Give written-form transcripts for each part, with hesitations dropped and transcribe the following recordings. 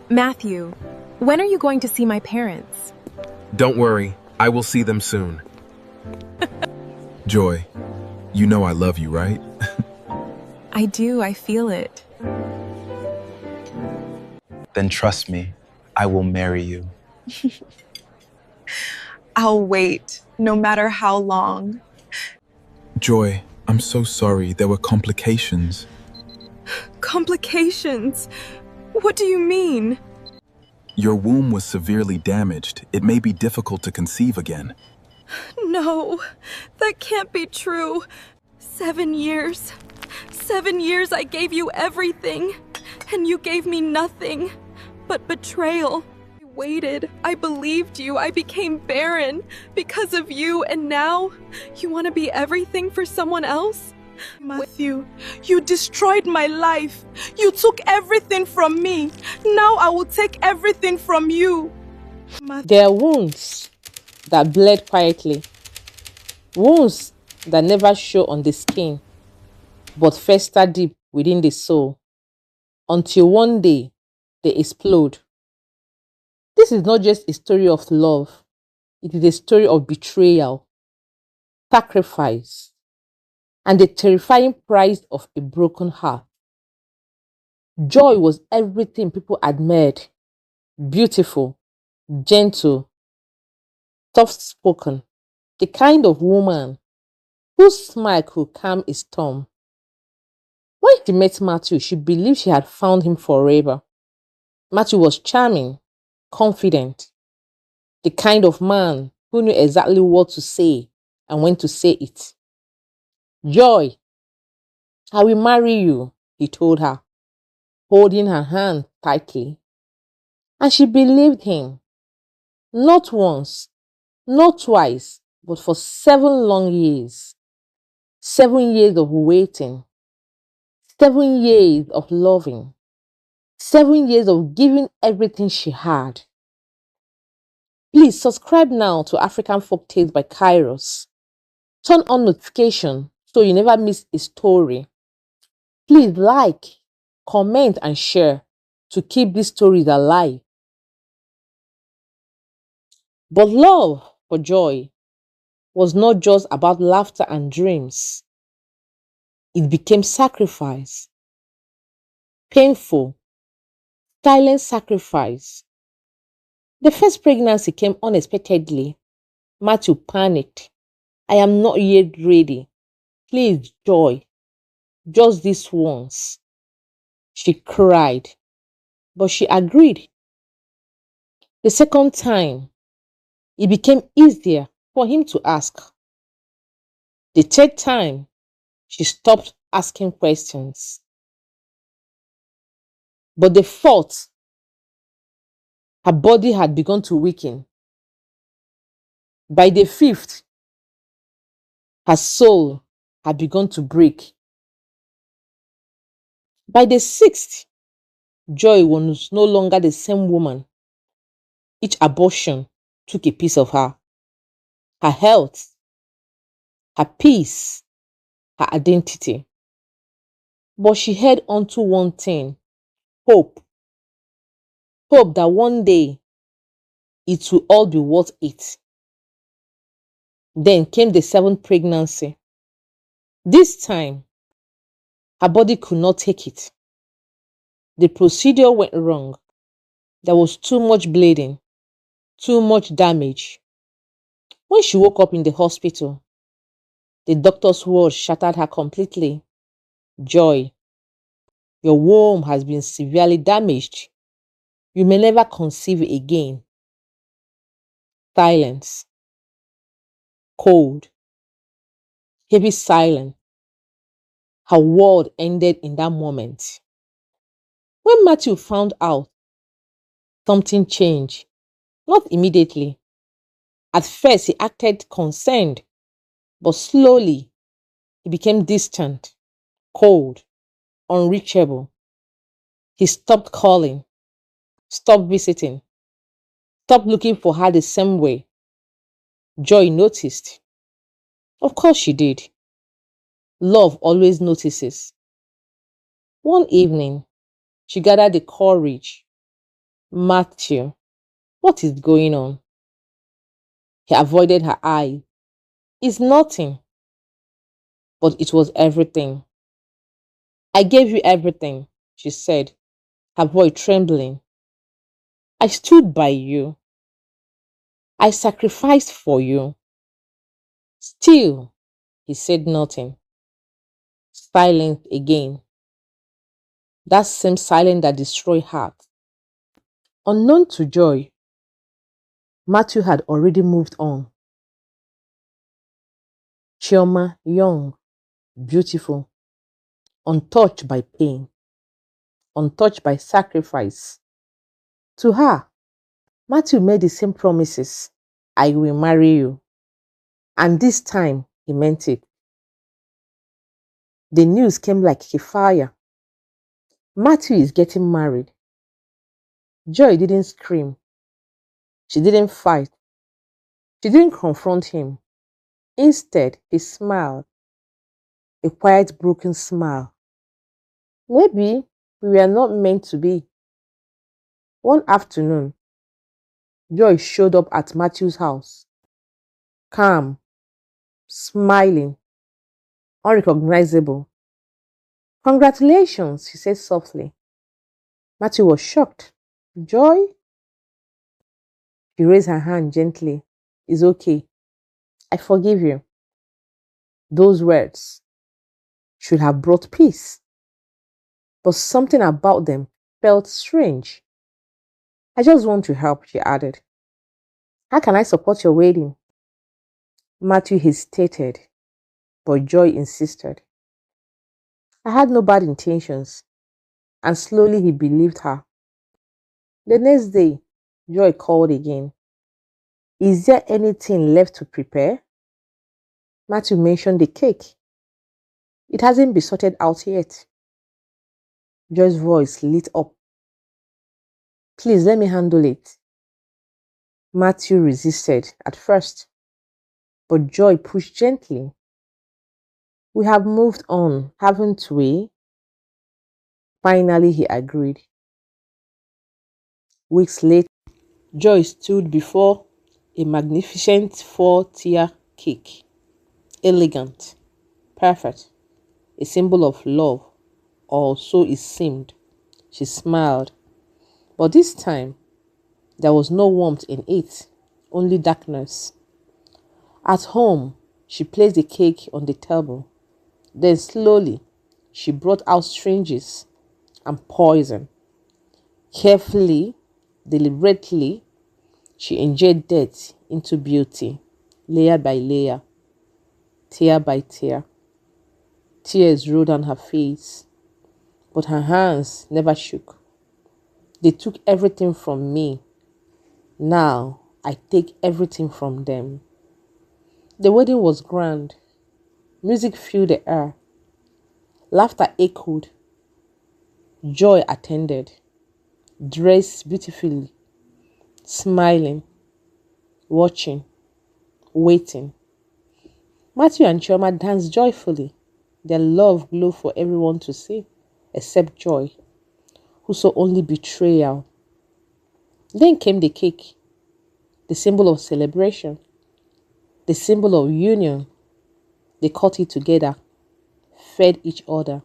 Matthew, when are you going to see my parents? Don't worry, I will see them soon. Joy, you know I love you, right? I do, I feel it. Then trust me, I will marry you. I'll wait, no matter how long. Joy, I'm so sorry there were complications. Complications? What do you mean? Your womb was severely damaged. It may be difficult to conceive again. No, that can't be true. 7 years. 7 years I gave you everything, and you gave me nothing but betrayal. I waited. I believed you. I became barren because of you, and now you want to be everything for someone else? Matthew, you destroyed my life. You took everything from me. Now I will take everything from you. There are wounds that bled quietly. Wounds that never show on the skin, but fester deep within the soul, until one day they explode. This is not just a story of love. It is a story of betrayal, sacrifice, and the terrifying price of a broken heart. Joy was everything people admired: beautiful, gentle, soft spoken, the kind of woman whose smile could calm a storm. When she met Matthew, she believed she had found him forever. Matthew was charming, confident, the kind of man who knew exactly what to say and when to say it. Joy, I will marry you, he told her, holding her hand tightly. And she believed him, not once, not twice, but for 7 long years. 7 years of waiting, 7 years of loving, 7 years of giving everything she had. Please subscribe now to African Folk Tales by Kairos. Turn on notification so you never miss a story. Please like, comment, and share to keep these stories alive. But love for Joy was not just about laughter and dreams. It became sacrifice. Painful, silent sacrifice. The first pregnancy came unexpectedly. Matthew panicked. I am not yet ready. Please, Joy, just this once. She cried, but she agreed. The second time, it became easier for him to ask. The third time, she stopped asking questions. But the fourth, her body had begun to weaken. By the fifth, her soul had begun to break. By the sixth, Joy was no longer the same woman. Each abortion took a piece of her health, her peace, her identity. But she held on to one thing: hope. Hope that one day it will all be worth it. Then came the 7th pregnancy. This time, her body could not take it. The procedure went wrong. There was too much bleeding, too much damage. When she woke up in the hospital, the doctor's words shattered her completely. Joy, your womb has been severely damaged. You may never conceive again. Silence. Cold. Heavy silence. Her world ended in that moment. When Matthew found out, something changed. Not immediately. At first, he acted concerned, but slowly, he became distant, cold, unreachable. He stopped calling, stopped visiting, stopped looking for her the same way. Joy noticed. Of course she did. Love always notices. One evening, She gathered the courage. Matthew, what is going on? He avoided her eye. It's nothing, but it was everything. I gave you everything, she said, her voice trembling. I stood by you. I sacrificed for you. Still, he said nothing. Silence again. That same silence that destroyed heart. Unknown to Joy, Matthew had already moved on. Chioma, young, beautiful, untouched by pain, untouched by sacrifice. To her, Matthew made the same promises. I will marry you. And this time, he meant it. The news came like a fire. Matthew is getting married. Joy didn't scream. She didn't fight. She didn't confront him. Instead, he smiled. A quiet, broken smile. Maybe we were not meant to be. One afternoon, Joy showed up at Matthew's house. Calm, smiling, unrecognizable. Congratulations, she said softly. Matthew was shocked. Joy? She raised her hand gently. It's okay. I forgive you. Those words should have brought peace. But something about them felt strange. I just want to help, she added. How can I support your wedding? Matthew hesitated, but Joy insisted. I had no bad intentions, and slowly he believed her. The next day, Joy called again. Is there anything left to prepare? Matthew mentioned the cake. It hasn't been sorted out yet. Joy's voice lit up. Please let me handle it. Matthew resisted at first, but Joy pushed gently. We have moved on, haven't we? Finally, he agreed. Weeks later, Joy stood before a magnificent 4-tier cake. Elegant, perfect, a symbol of love, or so it seemed. She smiled, but this time there was no warmth in it, only darkness. At home, she placed the cake on the table. Then slowly, she brought out strangers and poison. Carefully, deliberately, she injected death into beauty, layer by layer, tear by tear. Tears rolled down her face, but her hands never shook. They took everything from me. Now I take everything from them. The wedding was grand. Music filled the air. Laughter echoed. Joy attended, dressed beautifully, smiling, watching, waiting. Matthew and Chioma danced joyfully. Their love glowed for everyone to see, except Joy, who saw only betrayal. Then came the cake, the symbol of celebration, the symbol of union. They cut it together, fed each other,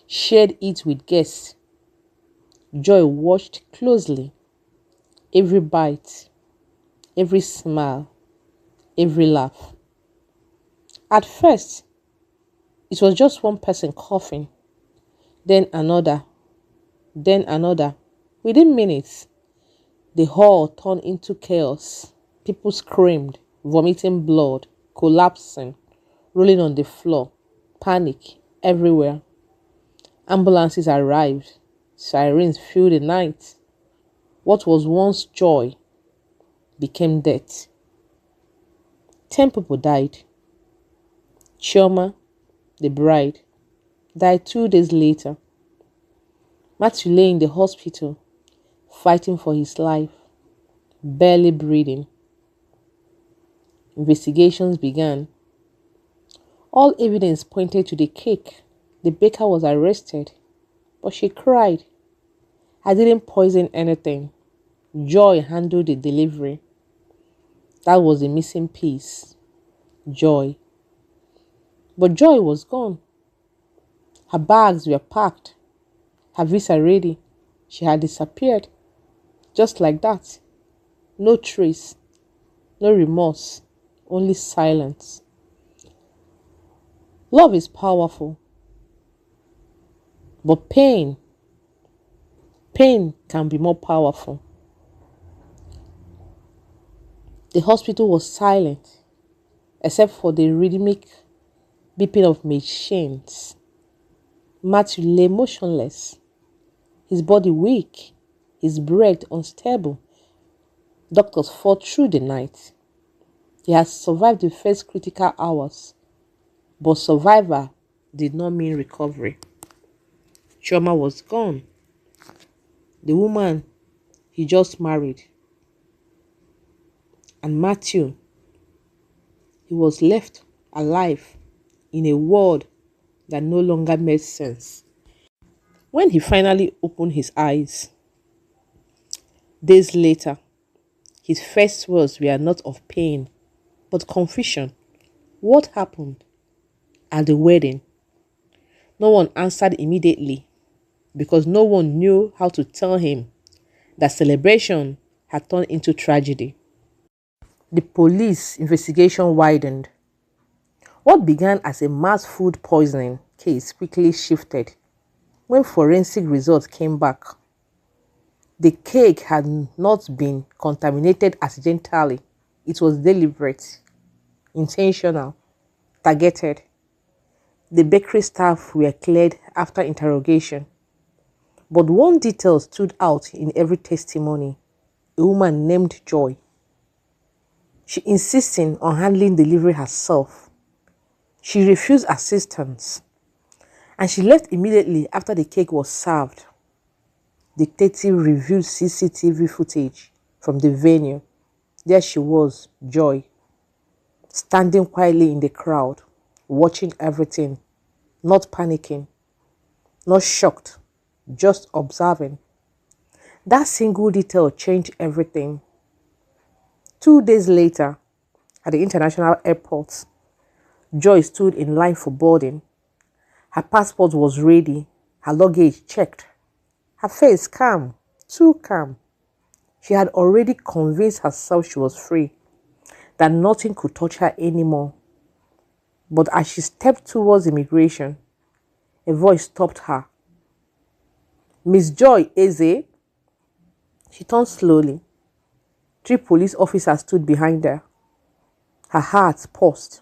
shared it with guests. Joy watched closely. Every bite, every smile, every laugh. At first, it was just one person coughing, then another, then another. Within minutes, the hall turned into chaos. People screamed, vomiting blood, collapsing, rolling on the floor, panic everywhere. Ambulances arrived, sirens filled the night. What was once joy became death. 10 people died. Chioma, the bride, died 2 days later. Matthew lay in the hospital, fighting for his life, barely breathing. Investigations began. All evidence pointed to the cake. The baker was arrested, but she cried. I didn't poison anything. Joy handled the delivery. That was the missing piece. Joy. But Joy was gone. Her bags were packed. Her visa ready. She had disappeared. Just like that. No trace. No remorse. Only silence. Love is powerful. But pain can be more powerful. The hospital was silent, except for the rhythmic beeping of machines. Matthew lay motionless, his body weak, his breath unstable. Doctors fought through the night. He had survived the first critical hours, but survival did not mean recovery. Chioma was gone. The woman he just married. And Matthew, he was left alive in a world that no longer made sense. When he finally opened his eyes, days later, his first words were not of pain, but confusion. What happened at the wedding? No one answered immediately because no one knew how to tell him that celebration had turned into tragedy. The police investigation widened. What began as a mass food poisoning case quickly shifted when forensic results came back. The cake had not been contaminated accidentally. It was deliberate, intentional, targeted. The bakery staff were cleared after interrogation. But one detail stood out in every testimony: a woman named Joy. She insisted on handling delivery herself. She refused assistance, and she left immediately after the cake was served. Detective reviewed CCTV footage from the venue. There she was, Joy, standing quietly in the crowd, watching everything, not panicking, not shocked, just observing. That single detail changed everything. 2 days later, at the international airport, Joy stood in line for boarding. Her passport was ready, her luggage checked. Her face calm, too calm. She had already convinced herself she was free, that nothing could touch her anymore. But as she stepped towards immigration, a voice stopped her. "Miss Joy Eze." She turned slowly. 3 police officers stood behind her. Her heart paused.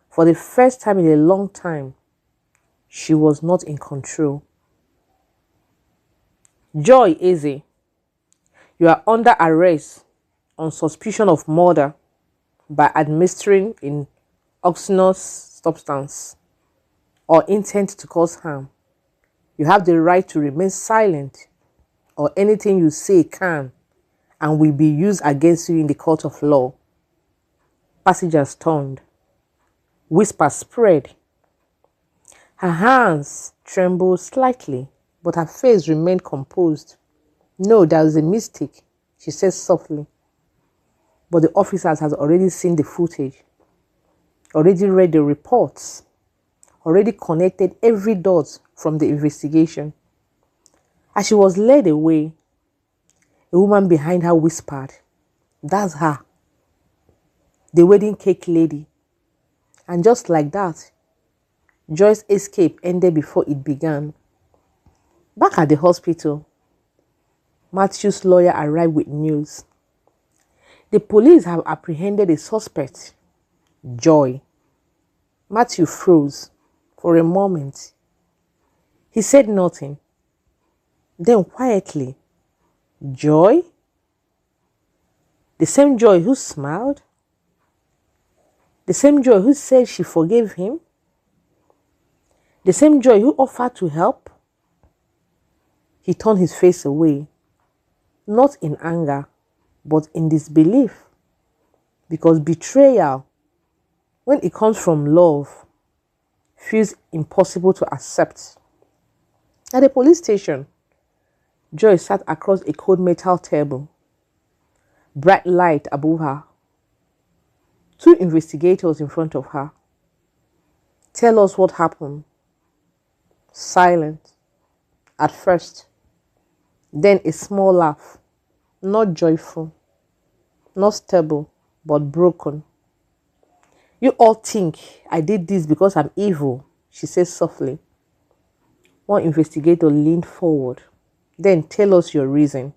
For the first time in a long time, she was not in control. "Joy Eze, you are under arrest on suspicion of murder by administering an poisonous substance or intent to cause harm. You have the right to remain silent, or anything you say can and will be used against you in the court of law." Passengers turned. Whispers spread. Her hands trembled slightly, but her face remained composed. "No, there was a mistake," she said softly. But the officers had already seen the footage, already read the reports, already connected every dot from the investigation. As she was led away, a woman behind her whispered, "That's her, the wedding cake lady." And just like that, Joy's escape ended before it began. Back at the hospital, Matthew's lawyer arrived with news. The police have apprehended a suspect, Joy. Matthew froze for a moment. He said nothing. Then quietly, "Joy? The same Joy who smiled? The same Joy who said she forgave him? The same Joy who offered to help?" He turned his face away, not in anger, but in disbelief. Because betrayal, when it comes from love, feels impossible to accept. At the police station, Joy sat across a cold metal table, bright light above her, two investigators in front of her. Tell us what happened. Silent at first, then a small laugh, not joyful, not stable, but broken. You all think I did this because I'm evil, she said softly. One investigator leaned forward. Then tell us your reason.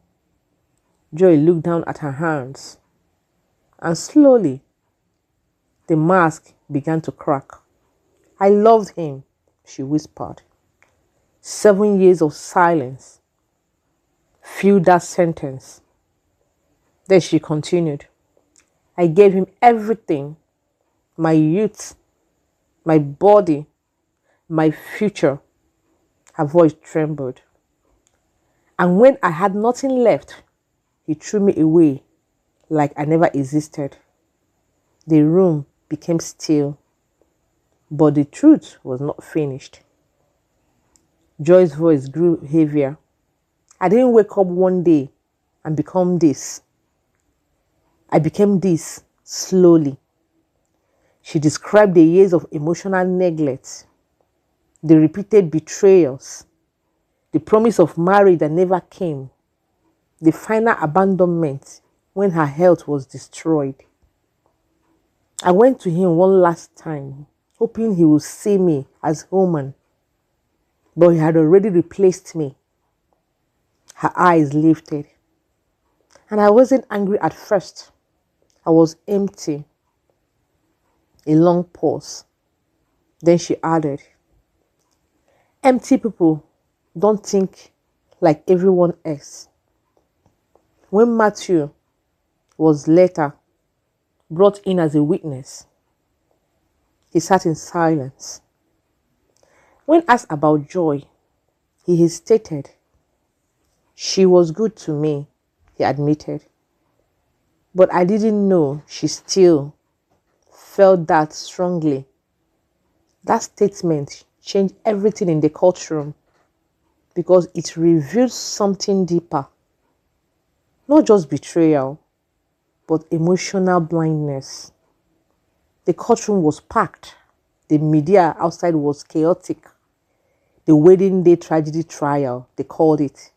Joy looked down at her hands, and slowly the mask began to crack. I loved him, she whispered. 7 years of silence filled that sentence. Then she continued. I gave him everything, my youth, my body, my future. Her voice trembled. And when I had nothing left, he threw me away like I never existed. The room became still, but the truth was not finished. Joy's voice grew heavier. I didn't wake up one day and become this. I became this slowly. She described the years of emotional neglect, the repeated betrayals, the promise of marriage that never came, the final abandonment when her health was destroyed. I went to him one last time, hoping he would see me as human, but he had already replaced me. Her eyes lifted. And I wasn't angry at first. I was empty. A long pause. Then she added, empty people don't think like everyone else. When Matthew was later brought in as a witness, he sat in silence. When asked about Joy, he hesitated. She was good to me, he admitted. But I didn't know she still felt that strongly. That statement changed everything in the courtroom because it revealed something deeper. Not just betrayal, but emotional blindness. The courtroom was packed. The media outside was chaotic. The wedding day tragedy trial, they called it.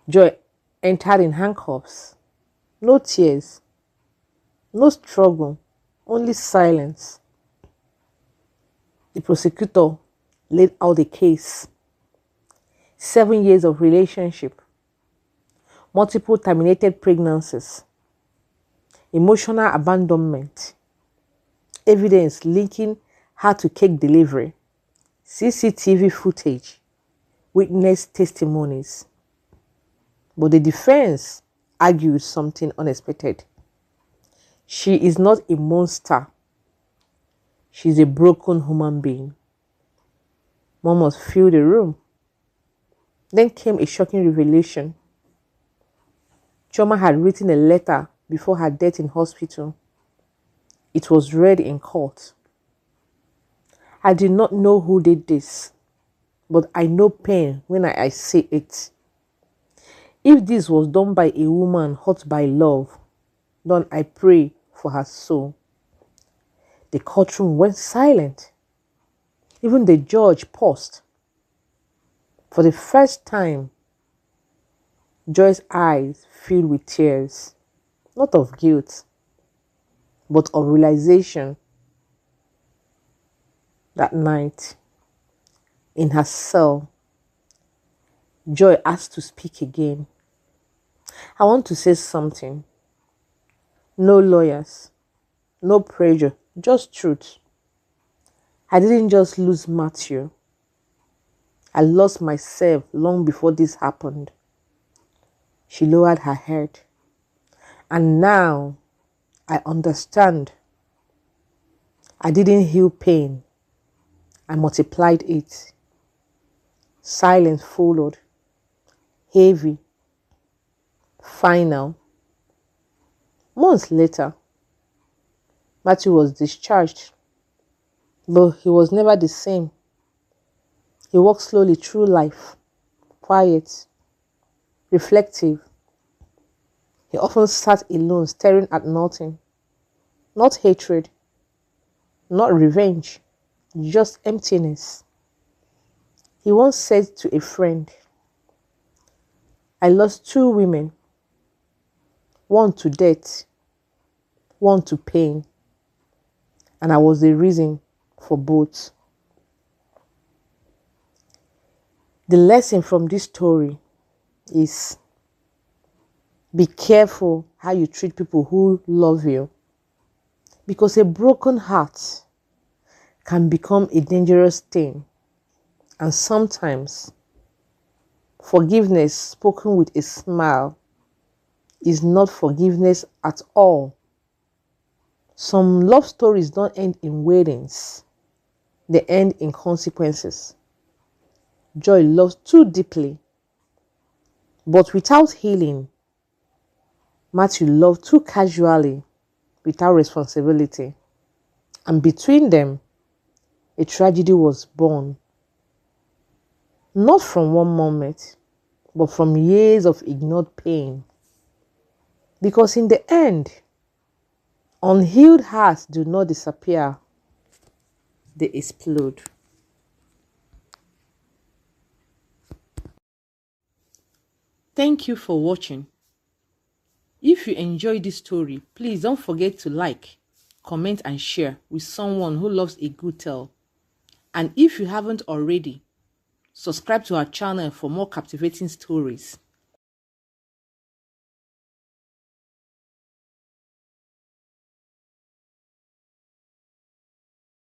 Joy entered in handcuffs. No tears, no struggle, only silence. The prosecutor laid out the case. 7 years of relationship, multiple terminated pregnancies, emotional abandonment, evidence linking her to cake delivery, CCTV footage, witness testimonies. But the defense argued something unexpected. She is not a monster. She's a broken human being. One must fill the room. Then came a shocking revelation. Chioma had written a letter before her death in hospital. It was read in court. I did not know who did this, but I know pain when I say it. If this was done by a woman hurt by love, then I pray for her soul. The courtroom went silent. Even the judge paused. For the first time, Joy's eyes filled with tears, not of guilt, but of realization. That night, in her cell, Joy asked to speak again. I want to say something. No lawyers, no pressure, just truth. I didn't just lose Matthew. I lost myself long before this happened. She lowered her head. And now I understand. I didn't heal pain. I multiplied it. Silence followed. Heavy. Final. Months later, Matthew was discharged. But he was never the same. He walked slowly through life. Quiet. reflective. He often sat alone, staring at nothing. Not hatred, not revenge, just emptiness. He once said to a friend, I lost two women, one to death, one to pain, and I was the reason for both. The lesson from this story is be careful how you treat people who love you, because a broken heart can become a dangerous thing, and sometimes forgiveness spoken with a smile is not forgiveness at all. Some love stories don't end in weddings, they end in consequences. Joy loves too deeply, but without healing. Matthew loved too casually, without responsibility. And between them, a tragedy was born. Not from one moment, but from years of ignored pain. Because in the end, unhealed hearts do not disappear, they explode. Thank you for watching. If you enjoyed this story, please don't forget to like, comment and share with someone who loves a good tale. And if you haven't already, subscribe to our channel for more captivating stories.